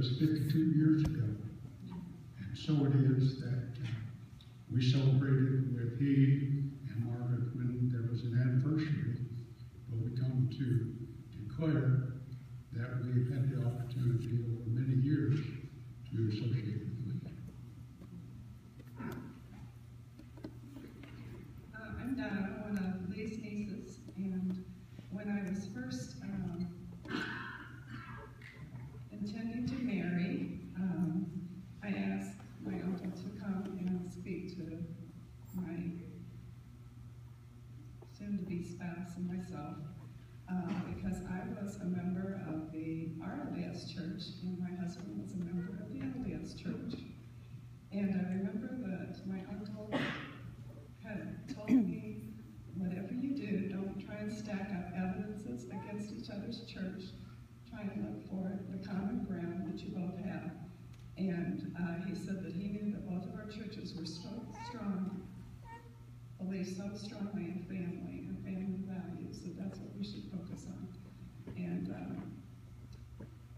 was 52 years ago. And so it is that we celebrated with he and Margaret when there was an anniversary, but we come to declare that we've had the opportunity over many years to associate with Lee. I'm Donna, one of Lee's nieces, and when I was first intending to marry, I asked my uncle to come and speak to my soon-to-be spouse and myself, because I was a member of the RLDS church, and my husband was a member of the LDS church. And I remember that my uncle had told me, whatever you do, don't try and stack up evidences against each other's church. Try and look for the common ground that you both have. And he said that he knew that both of our churches were so strong, believed so strongly in family and family values, that that's what we should focus on. And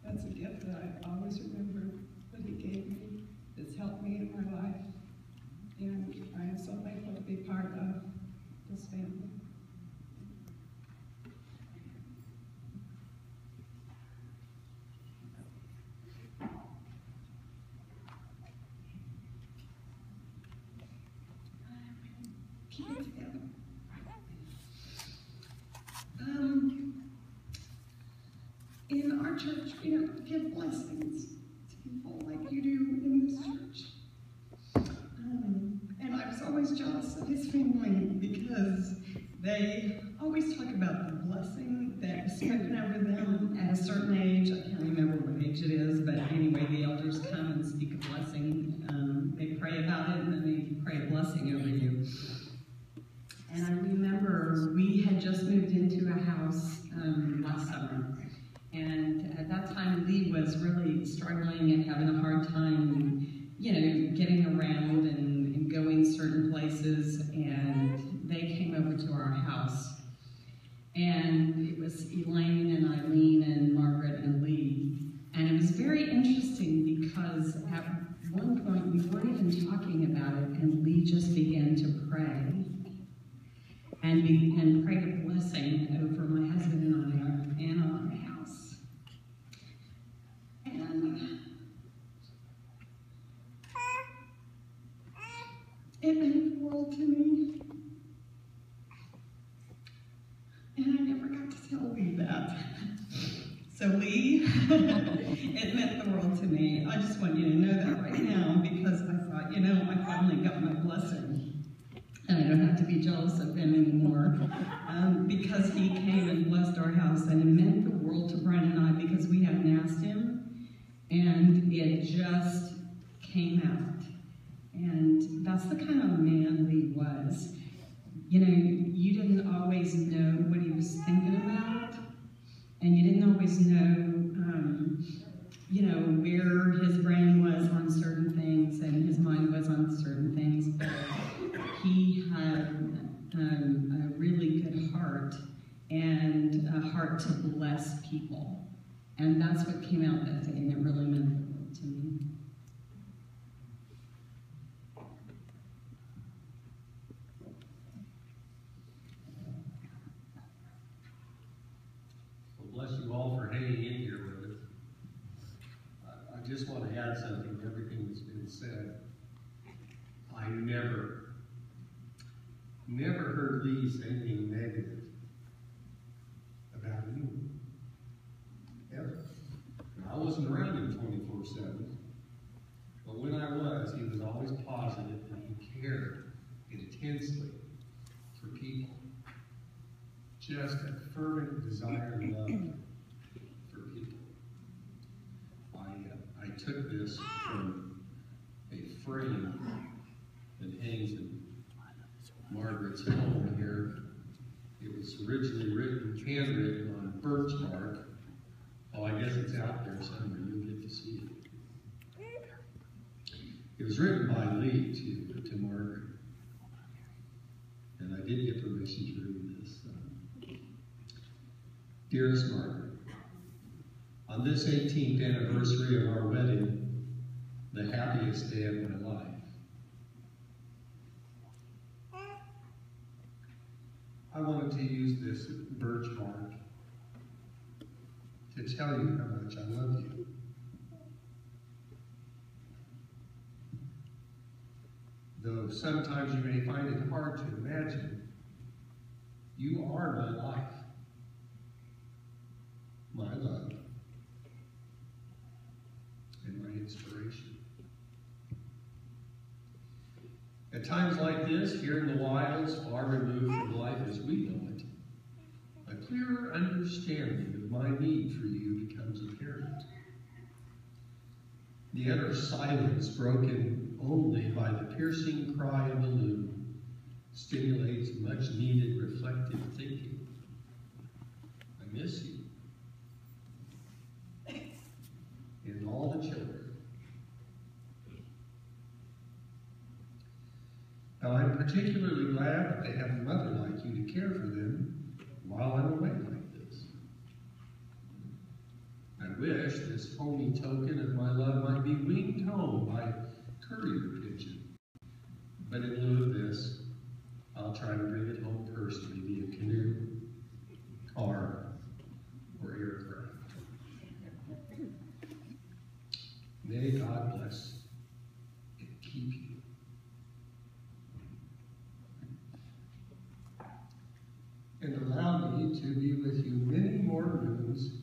that's a gift that I always remember that he gave me. It's helped me in my life. And I am so thankful to be part of this family. In our church, we don't give blessings to people like you do in this church. And I was always jealous of his family because they always talk about the blessing that was spoken over them at a certain age. I can't remember what age it is, but anyway, the elders come and speak a blessing. They pray about it, and then they pray a blessing over you. And I remember we had just moved into a house last summer. And at that time, Lee was really struggling and having a hard time, you know, getting around and going certain places. And they came over to our house. And it was Elaine and Eileen and Margaret and Lee. And it was very interesting because at one point, we weren't even talking about it, and Lee just began to pray. And prayed a blessing over my husband and I and on our house. And it meant the world to me. And I never got to tell Lee that. So Lee, it meant the world to me. I just want you to know that right now, because I thought, you know, I finally got my blessing. And I don't have to be jealous of him anymore, because he came and blessed our house, and it meant the world to Brian and I, because we hadn't asked him, and it just came out. And that's the kind of man Lee was. You know, you didn't always know what he was thinking about, and you didn't always know, you know, where his brain was on certain things and his mind was on certain things. But he had a really good heart and a heart to bless people. And that's what came out that day, and it really meant the world to me. Well, bless you all for hanging in here with us. I just want to add something to everything that's been said. I never heard Lee say anything negative about you. Ever. I wasn't around him 24/7, but when I was, he was always positive and he cared intensely for people. Just a fervent desire and love for people. I took this from a frame that hangs in Margaret's home here. It was originally handwritten on birch bark. Oh, I guess it's out there somewhere. You'll get to see it. It was written by Lee to Margaret. And I did get permission to read this. Dearest Margaret, On this 18th anniversary of our wedding, the happiest day of my life. I wanted to use this birch bark to tell you how much I love you. Though sometimes you may find it hard to imagine, you are my life, my love, and my inspiration. At times like this, here in the wilds, far removed from life as we know it, a clearer understanding of my need for you becomes apparent. The utter silence, broken only by the piercing cry of the loon, stimulates much needed reflective thinking. I miss you. And all the children. Now, I'm particularly glad that they have a mother like you to care for them while I'm away like this. I wish this homey token of my love might be winged home by courier pigeon. But in lieu of this, I'll try to bring it home personally via canoe, car, or aircraft. May God bless and keep you. And allow me to be with you many more moons,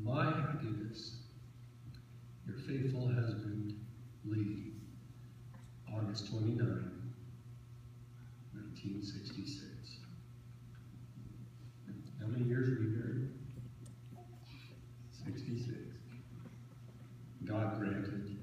my happiness, your faithful husband, Lee, August 29, 1966. How many years were you married? 66. God granted